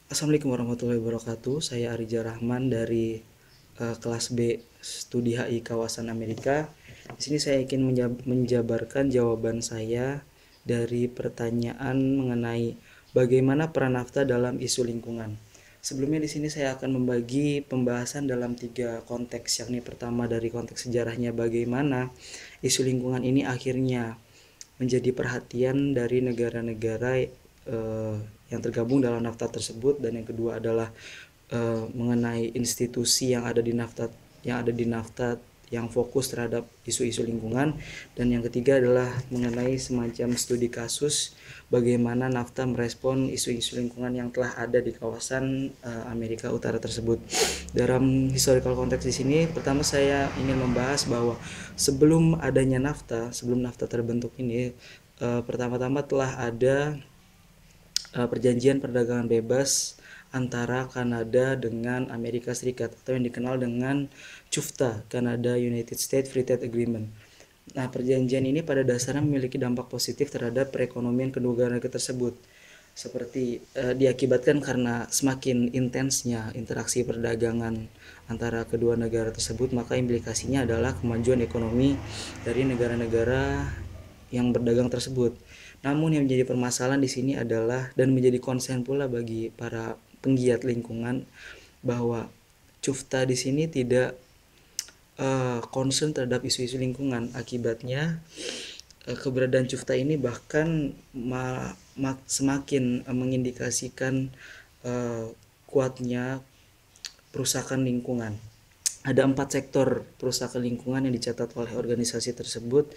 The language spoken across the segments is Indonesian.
Assalamualaikum warahmatullahi wabarakatuh. Saya Arija Rahman dari kelas B Studi HI Kawasan Amerika. Di sini saya ingin menjabarkan jawaban saya dari pertanyaan mengenai bagaimana peran nafta dalam isu lingkungan. Sebelumnya di sini saya akan membagi pembahasan dalam tiga konteks, yakni pertama dari konteks sejarahnya bagaimana isu lingkungan ini akhirnya menjadi perhatian dari negara-negara yang tergabung dalam NAFTA tersebut, dan yang kedua adalah mengenai institusi yang ada di NAFTA yang fokus terhadap isu-isu lingkungan, dan yang ketiga adalah mengenai semacam studi kasus bagaimana NAFTA merespon isu-isu lingkungan yang telah ada di kawasan Amerika Utara tersebut. Dalam historical konteks di sini, pertama saya ingin membahas bahwa sebelum NAFTA terbentuk ini, pertama-tama telah ada perjanjian perdagangan bebas antara Kanada dengan Amerika Serikat atau yang dikenal dengan CUFTA, Canada United States Free Trade Agreement. Nah, perjanjian ini pada dasarnya memiliki dampak positif terhadap perekonomian kedua negara tersebut. Seperti diakibatkan karena semakin intensnya interaksi perdagangan antara kedua negara tersebut, maka implikasinya adalah kemajuan ekonomi dari negara-negara yang berdagang tersebut. Namun yang menjadi permasalahan di sini adalah, dan menjadi konsen pula bagi para penggiat lingkungan, bahwa CUFTA di sini tidak concern terhadap isu-isu lingkungan. Akibatnya keberadaan CUFTA ini bahkan semakin mengindikasikan kuatnya perusahaan lingkungan. Ada 4 sektor perusahaan lingkungan yang dicatat oleh organisasi tersebut,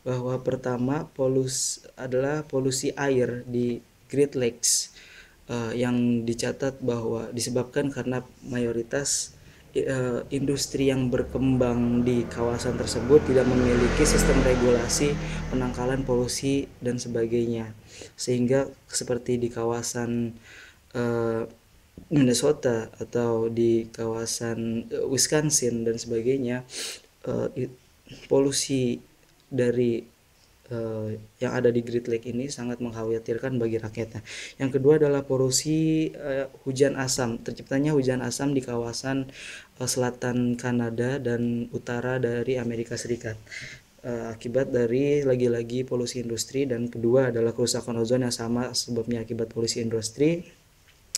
bahwa pertama polusi air di Great Lakes, yang dicatat bahwa disebabkan karena mayoritas industri yang berkembang di kawasan tersebut tidak memiliki sistem regulasi penangkalan polusi dan sebagainya, sehingga seperti di kawasan Minnesota atau di kawasan Wisconsin dan sebagainya, polusi dari yang ada di Great Lake ini sangat mengkhawatirkan bagi rakyatnya. Yang kedua adalah polusi hujan asam. Terciptanya hujan asam di kawasan selatan Kanada dan utara dari Amerika Serikat, akibat dari lagi-lagi polusi industri. Dan kedua adalah kerusakan ozon yang sama sebabnya akibat polusi industri.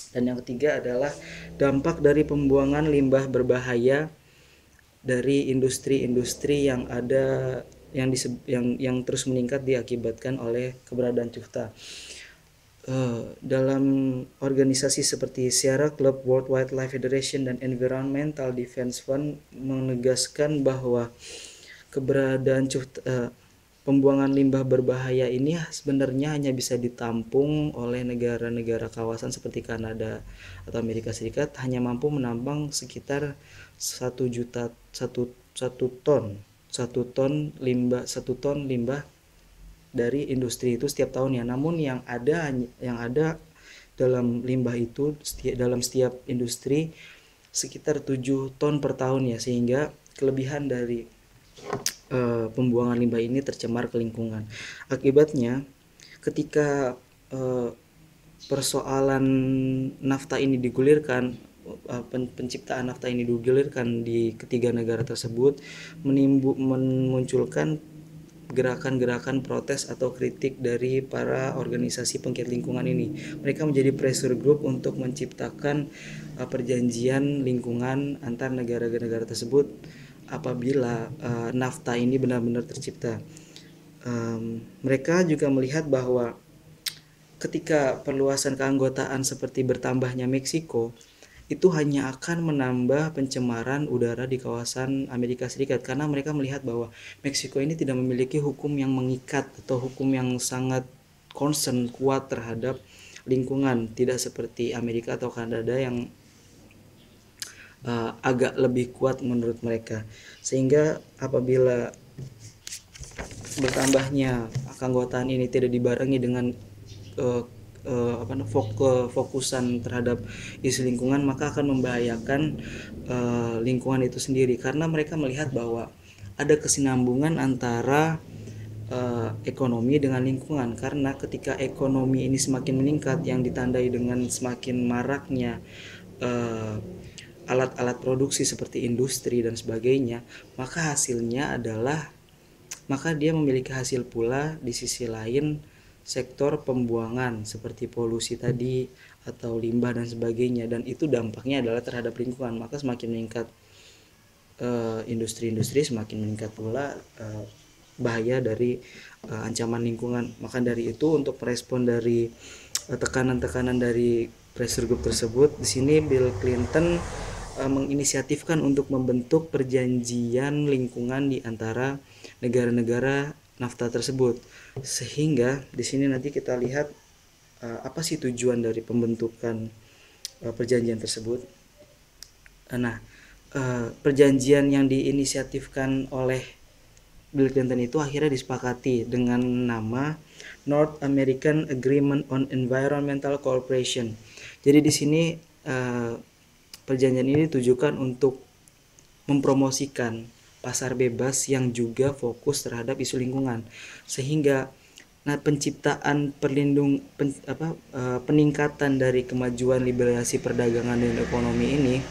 Dan yang ketiga adalah dampak dari pembuangan limbah berbahaya dari industri-industri yang ada yang terus meningkat diakibatkan oleh keberadaan CUFTA. Dalam organisasi seperti Sierra Club, World Wildlife Federation, dan Environmental Defense Fund menegaskan bahwa keberadaan pembuangan limbah berbahaya ini sebenarnya hanya bisa ditampung oleh negara-negara kawasan seperti Kanada atau Amerika Serikat, hanya mampu menambang sekitar 1 ton limbah dari industri itu setiap tahunnya. Namun yang ada dalam limbah itu dalam setiap industri sekitar 7 ton per tahun ya, sehingga kelebihan dari pembuangan limbah ini tercemar ke lingkungan. Akibatnya ketika persoalan nafta ini digulirkan, penciptaan nafta ini digulirkan di ketiga negara tersebut, memunculkan gerakan-gerakan protes atau kritik dari para organisasi penggiat lingkungan ini. Mereka menjadi pressure group untuk menciptakan perjanjian lingkungan antar negara-negara tersebut apabila nafta ini benar-benar tercipta. Mereka juga melihat bahwa ketika perluasan keanggotaan seperti bertambahnya Meksiko, itu hanya akan menambah pencemaran udara di kawasan Amerika Serikat, karena mereka melihat bahwa Meksiko ini tidak memiliki hukum yang mengikat atau hukum yang sangat concern kuat terhadap lingkungan, tidak seperti Amerika atau Kanada yang agak lebih kuat menurut mereka. Sehingga apabila bertambahnya keanggotaan ini tidak dibarengi dengan fokusan terhadap isu lingkungan, maka akan membahayakan lingkungan itu sendiri, karena mereka melihat bahwa ada kesinambungan antara ekonomi dengan lingkungan, karena ketika ekonomi ini semakin meningkat yang ditandai dengan semakin maraknya eh, alat-alat produksi seperti industri dan sebagainya, maka hasilnya adalah maka dia memiliki hasil pula di sisi lain sektor pembuangan seperti polusi tadi atau limbah dan sebagainya, dan itu dampaknya adalah terhadap lingkungan. Maka semakin meningkat industri-industri, semakin meningkat pula bahaya dari ancaman lingkungan. Maka dari itu, untuk merespon dari tekanan-tekanan dari pressure group tersebut, di sini Bill Clinton menginisiatifkan untuk membentuk perjanjian lingkungan di antara negara-negara NAFTA tersebut. Sehingga di sini nanti kita lihat apa sih tujuan dari pembentukan perjanjian tersebut. Nah, perjanjian yang diinisiatifkan oleh Bill Clinton itu akhirnya disepakati dengan nama North American Agreement on Environmental Cooperation. Jadi di sini perjanjian ini ditujukan untuk mempromosikan pasar bebas yang juga fokus terhadap isu lingkungan, sehingga penciptaan peningkatan dari kemajuan liberalisasi perdagangan dan ekonomi ini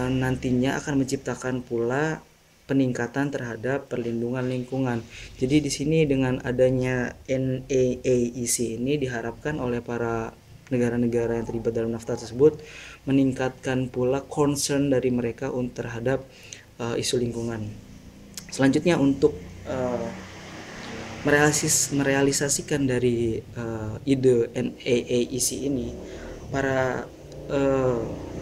nantinya akan menciptakan pula peningkatan terhadap perlindungan lingkungan. Jadi di sini dengan adanya NAAEC ini diharapkan oleh para negara-negara yang terlibat dalam NAFTA tersebut meningkatkan pula concern dari mereka terhadap isu lingkungan. Selanjutnya, untuk merealisasikan dari ide NAAEC ini, para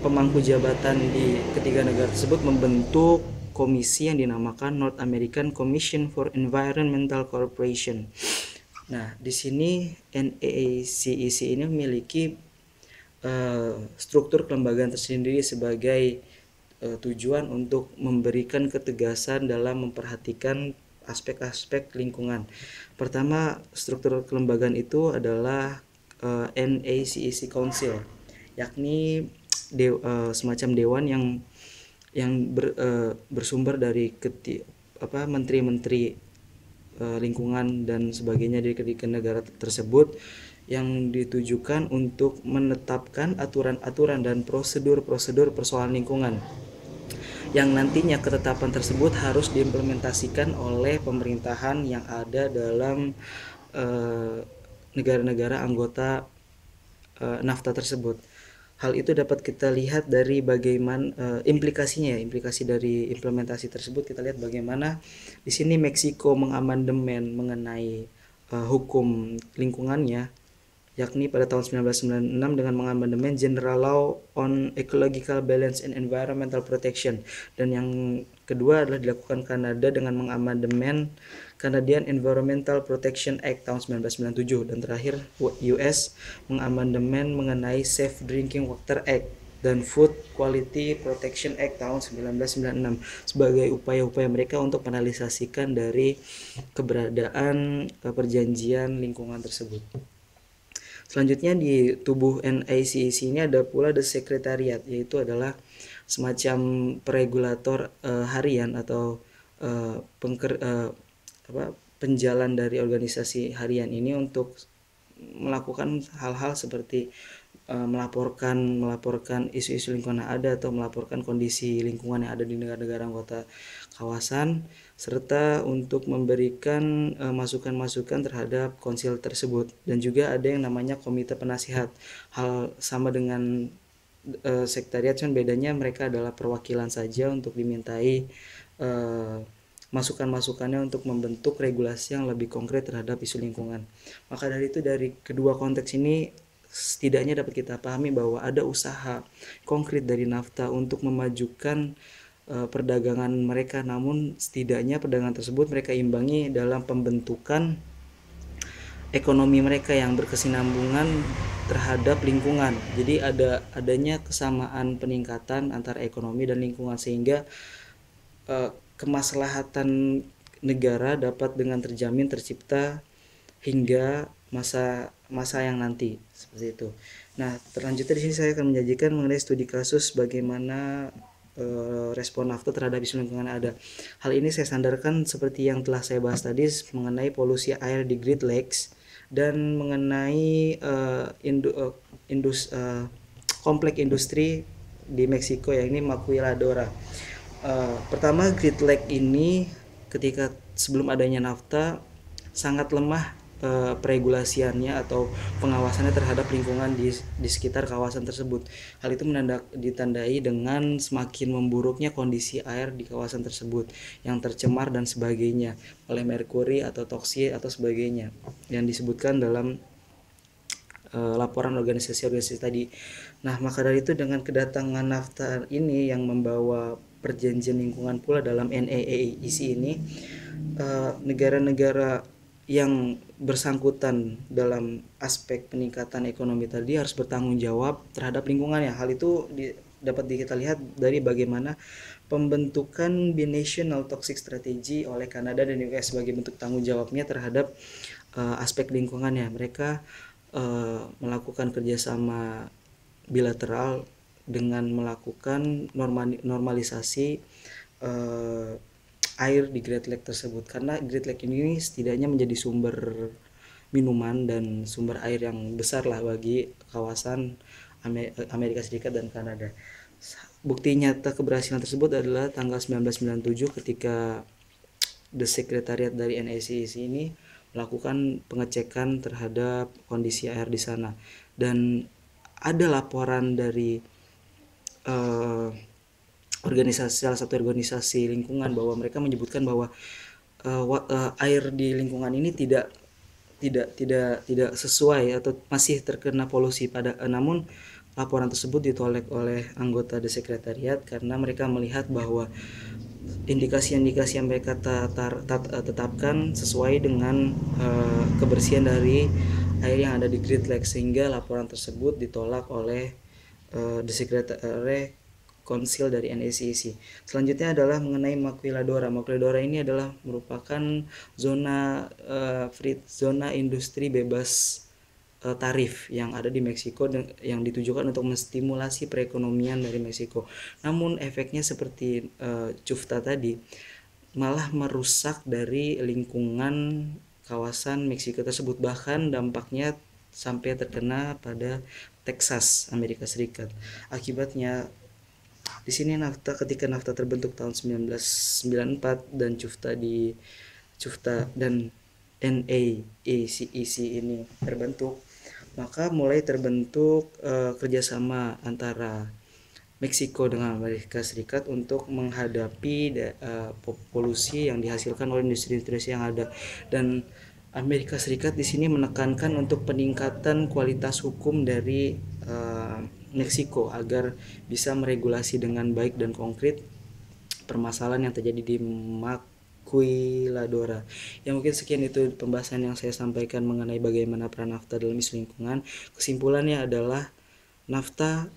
pemangku jabatan di ketiga negara tersebut membentuk komisi yang dinamakan North American Commission for Environmental Cooperation. Nah, di sini NAACEC ini memiliki struktur kelembagaan tersendiri sebagai tujuan untuk memberikan ketegasan dalam memperhatikan aspek-aspek lingkungan. Pertama, struktur kelembagaan itu adalah NAACEC Council, yakni semacam dewan yang bersumber dari menteri-menteri lingkungan dan sebagainya dari ketiga negara tersebut, yang ditujukan untuk menetapkan aturan-aturan dan prosedur-prosedur persoalan lingkungan, yang nantinya ketetapan tersebut harus diimplementasikan oleh pemerintahan yang ada dalam negara-negara anggota NAFTA tersebut. Hal itu dapat kita lihat dari bagaimana implikasinya, implikasi dari implementasi tersebut. Kita lihat bagaimana di sini Meksiko mengamandemen mengenai hukum lingkungannya, yakni pada tahun 1996 dengan mengamandemen General Law on Ecological Balance and Environmental Protection, dan yang kedua adalah dilakukan Kanada dengan mengamandemen Canadian Environmental Protection Act tahun 1997, dan terakhir US mengamandemen mengenai Safe Drinking Water Act dan Food Quality Protection Act tahun 1996 sebagai upaya-upaya mereka untuk menrealisasikan dari keberadaan perjanjian lingkungan tersebut. Selanjutnya, di tubuh NAACEC ini ada pula The Secretariat, yaitu adalah semacam peregulator harian atau penjalan dari organisasi harian ini untuk melakukan hal-hal seperti melaporkan isu-isu lingkungan yang ada atau melaporkan kondisi lingkungan yang ada di negara-negara anggota kawasan, serta untuk memberikan masukan-masukan terhadap konsil tersebut. Dan juga ada yang namanya komite penasihat, hal sama dengan sekretariat, cuman bedanya mereka adalah perwakilan saja untuk dimintai masukan-masukannya untuk membentuk regulasi yang lebih konkret terhadap isu lingkungan. Maka dari itu, dari kedua konteks ini setidaknya dapat kita pahami bahwa ada usaha konkret dari NAFTA untuk memajukan perdagangan mereka, namun setidaknya perdagangan tersebut mereka imbangi dalam pembentukan ekonomi mereka yang berkesinambungan terhadap lingkungan. Jadi adanya kesamaan peningkatan antara ekonomi dan lingkungan, sehingga kemaslahatan negara dapat dengan terjamin tercipta hingga masa yang nanti, seperti itu. Nah, terlanjutnya di sini saya akan menyajikan mengenai studi kasus bagaimana respon NAFTA terhadap isu lingkungan ada. Hal ini saya sandarkan seperti yang telah saya bahas tadi mengenai polusi air di Great Lakes dan mengenai komplek industri di Meksiko, ya ini Maquiladora. Pertama, Great Lake ini ketika sebelum adanya NAFTA sangat lemah peregulasiannya atau pengawasannya terhadap lingkungan di sekitar kawasan tersebut. Hal itu ditandai dengan semakin memburuknya kondisi air di kawasan tersebut yang tercemar dan sebagainya oleh merkuri atau toksik atau sebagainya yang disebutkan dalam laporan organisasi-organisasi tadi. Nah, maka dari itu dengan kedatangan NAFTA ini yang membawa perjanjian lingkungan pula dalam NAACP ini, negara-negara yang bersangkutan dalam aspek peningkatan ekonomi tadi harus bertanggung jawab terhadap lingkungannya. Hal itu dapat kita lihat dari bagaimana pembentukan Binational Toxic Strategy oleh Kanada dan US sebagai bentuk tanggung jawabnya terhadap aspek lingkungannya. Mereka melakukan kerjasama bilateral dengan melakukan normalisasi air di Great Lake tersebut, karena Great Lake ini setidaknya menjadi sumber minuman dan sumber air yang besar lah bagi kawasan Amerika Serikat dan Kanada. Bukti nyata keberhasilan tersebut adalah tanggal 1997 ketika The Secretariat dari NAACP ini melakukan pengecekan terhadap kondisi air di sana, dan ada laporan dari salah satu organisasi lingkungan bahwa mereka menyebutkan bahwa air di lingkungan ini tidak sesuai atau masih terkena polusi namun laporan tersebut ditolak oleh anggota The Secretariat karena mereka melihat bahwa indikasi-indikasi yang mereka tetapkan sesuai dengan kebersihan dari air yang ada di Great Lake, sehingga laporan tersebut ditolak oleh The Secretary Council dari NAACP. Selanjutnya adalah mengenai Maquiladora. Maquiladora ini adalah merupakan zona industri bebas tarif yang ada di Meksiko yang ditujukan untuk menstimulasi perekonomian dari Meksiko. Namun efeknya seperti CUFTA tadi malah merusak dari lingkungan kawasan Meksiko tersebut, bahkan dampaknya sampai terkena pada Texas, Amerika Serikat. Akibatnya di sini ketika NAFTA terbentuk tahun 1994 dan CUFTA dan NAACP ini terbentuk, maka mulai terbentuk kerjasama antara Meksiko dengan Amerika Serikat untuk menghadapi polusi yang dihasilkan oleh industri-industri yang ada. Dan Amerika Serikat di sini menekankan untuk peningkatan kualitas hukum dari Meksiko agar bisa meregulasi dengan baik dan konkret permasalahan yang terjadi di Maquiladora. Ya, mungkin sekian itu pembahasan yang saya sampaikan mengenai bagaimana peran NAFTA dalam isu lingkungan. Kesimpulannya adalah NAFTA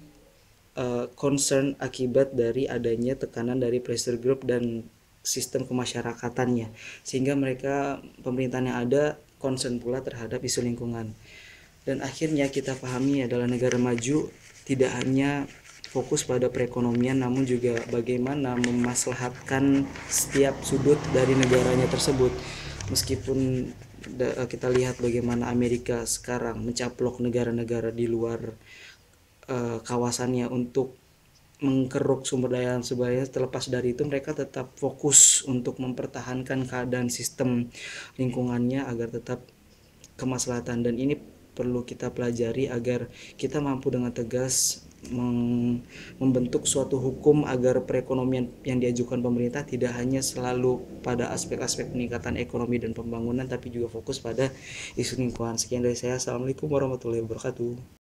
concern akibat dari adanya tekanan dari pressure group dan sistem kemasyarakatannya, sehingga pemerintahan yang ada concern pula terhadap isu lingkungan. Dan akhirnya kita pahami adalah negara maju tidak hanya fokus pada perekonomian, namun juga bagaimana memaslahatkan setiap sudut dari negaranya tersebut. Meskipun kita lihat bagaimana Amerika sekarang mencaplok negara-negara di luar kawasannya untuk mengkeruk sumber daya dan sebagainya, terlepas dari itu mereka tetap fokus untuk mempertahankan keadaan sistem lingkungannya agar tetap kemaslahatan. Dan ini perlu kita pelajari agar kita mampu dengan tegas membentuk suatu hukum agar perekonomian yang diajukan pemerintah tidak hanya selalu pada aspek-aspek peningkatan ekonomi dan pembangunan, tapi juga fokus pada isu lingkungan. Sekian dari saya. Assalamualaikum warahmatullahi wabarakatuh.